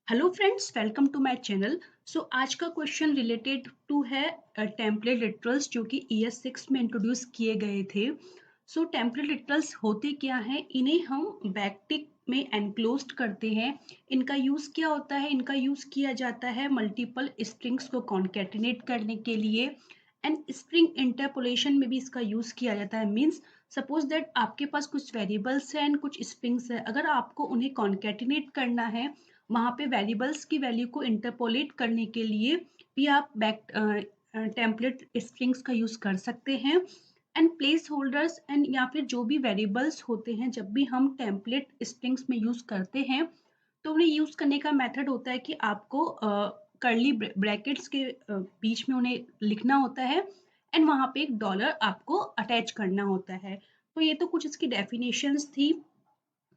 Hello friends, welcome to my channel. So आज का question related to है template literals जो कि ES 6 में इंट्रोड्यूस किए गए थे। सो टेम्पलेट लिटरल्स होते क्या हैं? इन्हें हम बैकटिक में एनक्लोज्ड करते हैं। इनका यूज़ क्या होता है? इनका यूज़ किया जाता है मल्टीपल स्ट्रिंग्स को कॉन्केटिनेट करने के लिए एंड स्ट्रिंग इंटरपोलेशन में भी इसका यूज़ किया जाता है। मीन्स सपोज दैट आपके पास कुछ वेरिएबल्स हैं एंड कुछ स्ट्रिंग्स है, अगर आपको उन्हें कॉन्केटिनेट करना है, वहाँ पे वेरिएबल्स की वैल्यू को इंटरपोलेट करने के लिए भी आप टेम्पलेट स्ट्रिंग्स का यूज़ कर सकते हैं। एंड प्लेस होल्डर्स एंड या फिर जो भी वेरिएबल्स होते हैं, जब भी हम टेम्पलेट स्ट्रिंग्स में यूज़ करते हैं तो उन्हें यूज़ करने का मेथड होता है कि आपको कर्ली ब्रैकेट्स के बीच में उन्हें लिखना होता है एंड वहाँ पे एक डॉलर आपको अटैच करना होता है। तो ये तो कुछ इसकी डेफिनेशंस थी।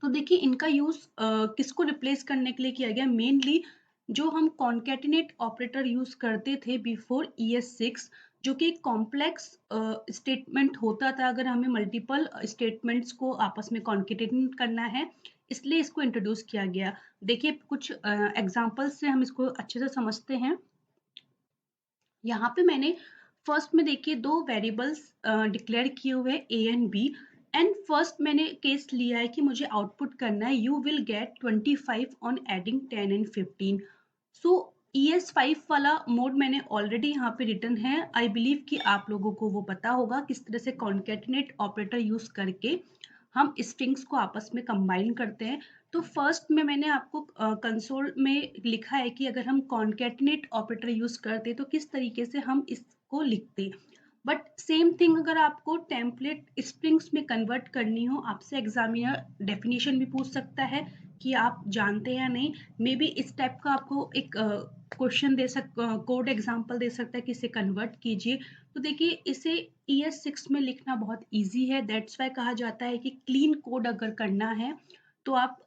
तो देखिए इनका यूज़ किसको रिप्लेस करने के लिए किया गया? मेनली जो हम कॉन्केटिनेट ऑपरेटर यूज़ करते थे बिफोर ES 6, जो कि एक कॉम्प्लेक्स स्टेटमेंट होता था अगर हमें मल्टीपल स्टेटमेंट्स को आपस में कॉन्केटिनेट करना है, इसलिए इसको इंट्रोड्यूस किया गया। देखिए कुछ एग्जांपल्स से हम इसको अच्छे से समझते हैं। यहाँ पे मैंने फर्स्ट में देखिए दो वेरिएबल्स डिक्लेयर किए हुए हैं A and B and first मैंने केस लिया है कि मुझे आउटपुट करना है you will get 25 on adding 10 and 15। So ES5 वाला मोड मैंने ऑलरेडी यहाँ पे रिटन है। आई बिलीव कि आप लोगों को वो पता होगा किस तरह से कॉन्केटिनेट ऑपरेटर यूज करके हम स्ट्रिंग्स को आपस में कंबाइन करते हैं। तो फर्स्ट में मैंने आपको कंसोल में लिखा है कि अगर हम कॉन्केटिनेट ऑपरेटर यूज करते तो किस तरीके से हम इसको लिखते। बट सेम थिंग अगर आपको टेम्पलेट स्ट्रिंग्स में कन्वर्ट करनी हो, आपसे एग्जामिनर डेफिनेशन भी पूछ सकता है कि आप जानते हैं या नहीं। मे बी इस टाइप का आपको एक क्वेश्चन कोड एग्जाम्पल दे सकता है कि इसे कन्वर्ट कीजिए। तो देखिए इसे ES 6 में लिखना बहुत ईजी है। दैट्स वाई कहा जाता है कि क्लीन कोड अगर करना है तो आप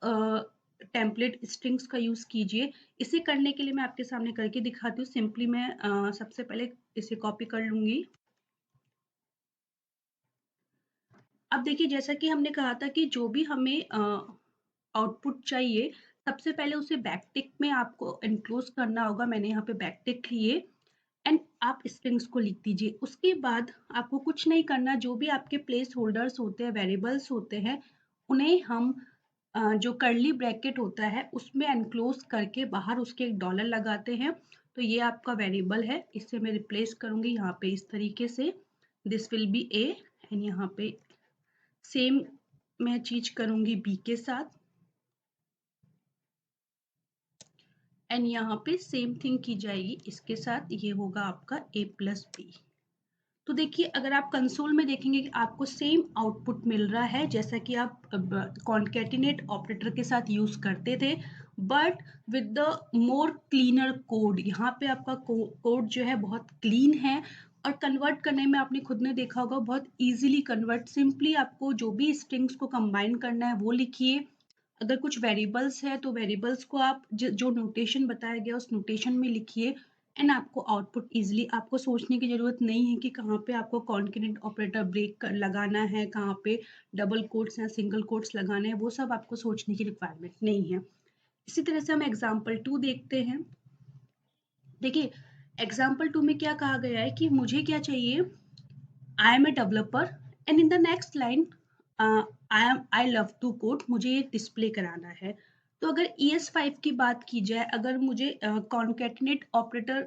टेम्पलेट स्ट्रिंग्स का यूज़ कीजिए। इसे करने के लिए मैं आपके सामने करके दिखाती हूँ। सिंपली मैं सबसे पहले इसे कॉपी कर लूँगी। अब देखिए जैसा कि हमने कहा था कि जो भी हमें आउटपुट चाहिए, सबसे पहले उसे बैकटिक में आपको एनक्लोज करना होगा। मैंने यहाँ पे बैकटिक लिए एंड आप स्ट्रिंग्स को लिख दीजिए। उसके बाद आपको कुछ नहीं करना, जो भी आपके प्लेस होल्डर्स होते हैं, वेरिएबल्स होते हैं, उन्हें हम जो कर्ली ब्रैकेट होता है उसमें एनक्लोज करके बाहर उसके एक डॉलर लगाते हैं। तो ये आपका वेरिएबल है, इसे मैं रिप्लेस करूंगी यहाँ पे इस तरीके से। This will be A and यहाँ पे सेम मैं चीज करूंगी B के साथ एंड यहाँ पे सेम थिंग की जाएगी इसके साथ। ये होगा आपका A+B। तो देखिए अगर आप कंसोल में देखेंगे कि आपको सेम आउटपुट मिल रहा है जैसा कि आप कॉन्केटिनेट ऑपरेटर के साथ यूज करते थे, but with the more cleaner code. यहाँ पे आपका कोड जो है बहुत क्लीन है और कन्वर्ट करने में आपने खुद ने देखा होगा बहुत इजीली कन्वर्ट। सिंपली आपको जो भी स्ट्रिंग्स को कंबाइन करना है वो लिखिए। अगर कुछ वेरिएबल्स है तो वेरिएबल्स को आप जो नोटेशन बताया गया उस नोटेशन में लिखिए एंड आपको आउटपुट इजीली। आपको सोचने की जरूरत नहीं है कि कहाँ पे आपको कॉन्केटेंट ऑपरेटर ब्रेक लगाना है, कहाँ पे डबल कोट्स या सिंगल कोट्स लगाने हैं, वो सब आपको सोचने की रिक्वायरमेंट नहीं है। इसी तरह से हम एग्जाम्पल 2 देखते हैं। देखिए एग्जाम्पल 2 में क्या कहा गया है कि मुझे क्या चाहिए, I am a developer and in the next line I love to code, मुझे ये डिस्प्ले कराना है। तो अगर ES5 की बात की जाए, अगर मुझे कॉन्केटिनेट ऑपरेटर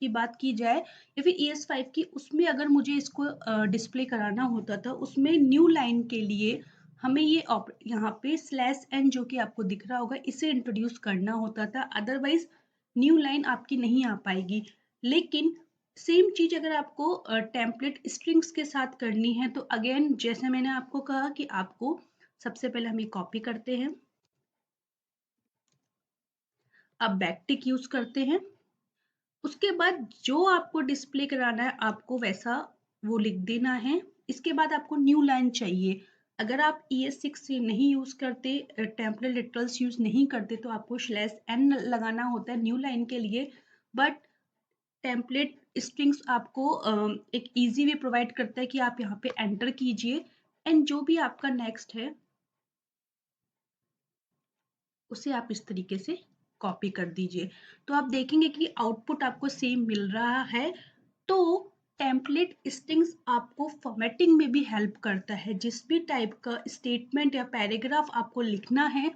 की बात की जाए या फिर ES5 की, उसमें अगर मुझे इसको डिस्प्ले कराना होता था, उसमें न्यू लाइन के लिए हमें ये यहाँ पे /n जो कि आपको दिख रहा होगा इसे इंट्रोड्यूस करना होता था। अदरवाइज न्यू लाइन आपकी नहीं आ पाएगी। लेकिन सेम चीज अगर आपको टेम्पलेट स्ट्रिंग्स के साथ करनी है तो अगेन जैसे मैंने आपको कहा कि आपको सबसे पहले हम ये कॉपी करते हैं, अब बैकटिक यूज करते हैं। उसके बाद जो आपको डिस्प्ले कराना है आपको वैसा वो लिख देना है। इसके बाद आपको न्यू लाइन चाहिए। अगर आप ES6 से नहीं यूज करते, टेम्पलेट लिटरल्स यूज नहीं करते, तो आपको /n लगाना होता है न्यू लाइन के लिए। बट टेम्पलेट स्ट्रिंग्स आपको एक इजी वे प्रोवाइड करता है कि आप यहाँ पे एंटर कीजिए एंड जो भी आपका नेक्स्ट है उसे आप इस तरीके से कॉपी कर दीजिए। तो आप देखेंगे कि आउटपुट आपको सेम मिल रहा है। तो टेम्पलेट स्ट्रिंग्स आपको फॉर्मेटिंग में भी हेल्प करता है। जिस भी टाइप का स्टेटमेंट या पैराग्राफ आपको लिखना है,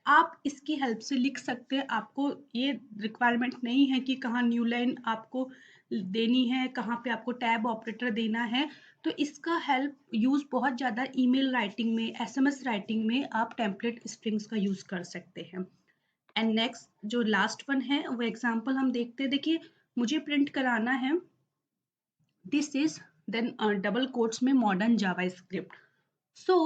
आप इसकी हेल्प से लिख सकते हैं। आपको ये रिक्वायरमेंट नहीं है कि कहाँ न्यू लाइन आपको देनी है, कहाँ पे आपको टैब ऑपरेटर देना है। तो इसका हेल्प यूज़ बहुत ज़्यादा ईमेल राइटिंग में, एसएमएस राइटिंग में आप टेम्पलेट स्ट्रिंग्स का यूज़ कर सकते हैं। एंड नेक्स्ट जो लास्ट वन है वो एग्जांपल हम देखते हैं। देखिए, मुझे प्रिंट कराना है this is then double quotes में मॉडर्न जावास्क्रिप्ट। सो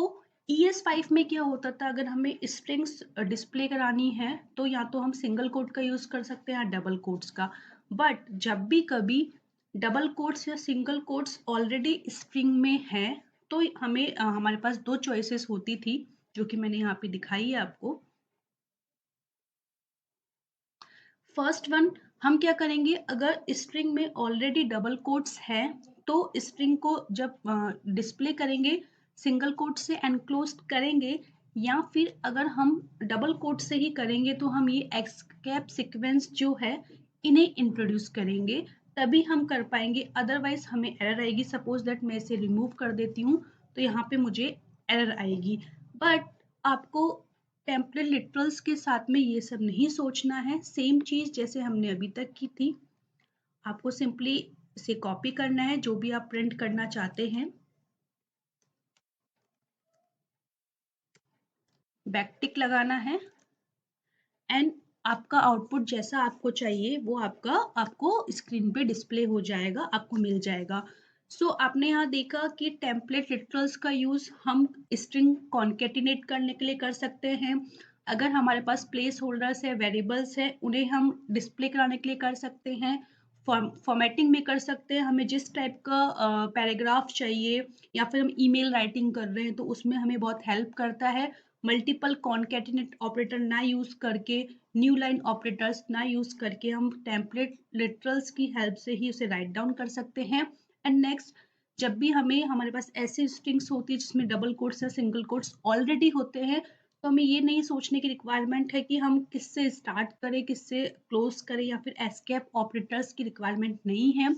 ES5 में क्या होता था, अगर हमें स्ट्रिंग्स डिस्प्ले करानी है तो या तो हम सिंगल कोट का यूज कर सकते हैं या डबल कोट्स का। बट जब भी कभी डबल कोट्स या सिंगल कोट्स ऑलरेडी स्ट्रिंग में है तो हमें हमारे पास दो चॉइसेस होती थी, जो कि मैंने यहाँ पे दिखाई है आपको। फर्स्ट वन, हम क्या करेंगे, अगर स्ट्रिंग में ऑलरेडी डबल कोट्स है तो स्ट्रिंग को जब डिस्प्ले करेंगे सिंगल कोट से एनक्लोज करेंगे, या फिर अगर हम डबल कोट से ही करेंगे तो हम ये एस्केप सीक्वेंस जो है इन्हें इंट्रोड्यूस करेंगे, तभी हम कर पाएंगे। अदरवाइज हमें एरर आएगी। सपोज दैट मैं इसे रिमूव कर देती हूँ तो यहाँ पे मुझे एरर आएगी। बट आपको टेम्पलेट लिटरल्स के साथ में ये सब नहीं सोचना है। सेम चीज जैसे हमने अभी तक की थी, आपको सिंपली इसे कॉपी करना है जो भी आप प्रिंट करना चाहते हैं, बैक टिक लगाना है, एंड आपका आउटपुट जैसा आपको चाहिए वो आपको स्क्रीन पे डिस्प्ले हो जाएगा, आपको मिल जाएगा। सो आपने यहाँ देखा कि टेम्पलेट लिटरल्स का यूज हम स्ट्रिंग कॉन्केटिनेट करने के लिए कर सकते हैं। अगर हमारे पास प्लेस होल्डर्स है, वेरिएबल्स है, उन्हें हम डिस्प्ले कराने के लिए कर सकते हैं। फॉर्मेटिंग में कर सकते हैं, हमें जिस टाइप का पैराग्राफ चाहिए या फिर हम ईमेल राइटिंग कर रहे हैं तो उसमें हमें बहुत हेल्प करता है। मल्टीपल कॉन्केटिनेट ऑपरेटर ना यूज करके, न्यू लाइन ऑपरेटर्स ना यूज करके हम टेम्पलेट लिटरल्स की हेल्प से ही उसे राइट डाउन कर सकते हैं। एंड नेक्स्ट, जब भी हमारे पास ऐसी स्ट्रिंग्स होती है जिसमें डबल कोट्स या सिंगल कोट्स ऑलरेडी होते हैं, तो हमें ये नहीं सोचने की रिक्वायरमेंट है कि हम किससे स्टार्ट करें, किससे क्लोज करें, या फिर एस्केप ऑपरेटर्स की रिक्वायरमेंट नहीं है।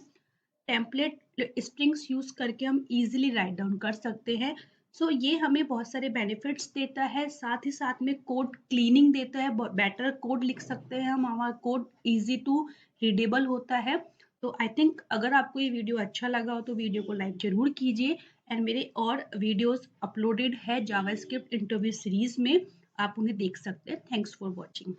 टेम्पलेट स्ट्रिंग्स यूज करके हम इजीली राइट डाउन कर सकते हैं। सो ये हमें बहुत सारे बेनिफिट्स देता है, साथ ही साथ में कोड क्लीनिंग देता है, बेटर कोड लिख सकते हैं हम, हमारा कोड इजी टू रीडेबल होता है। तो आई थिंक अगर आपको ये वीडियो अच्छा लगा हो तो वीडियो को लाइक जरूर कीजिए। एंड मेरे और वीडियोस अपलोडेड है जावास्क्रिप्ट इंटरव्यू सीरीज में, आप उन्हें देख सकते हैं। Thanks for watching.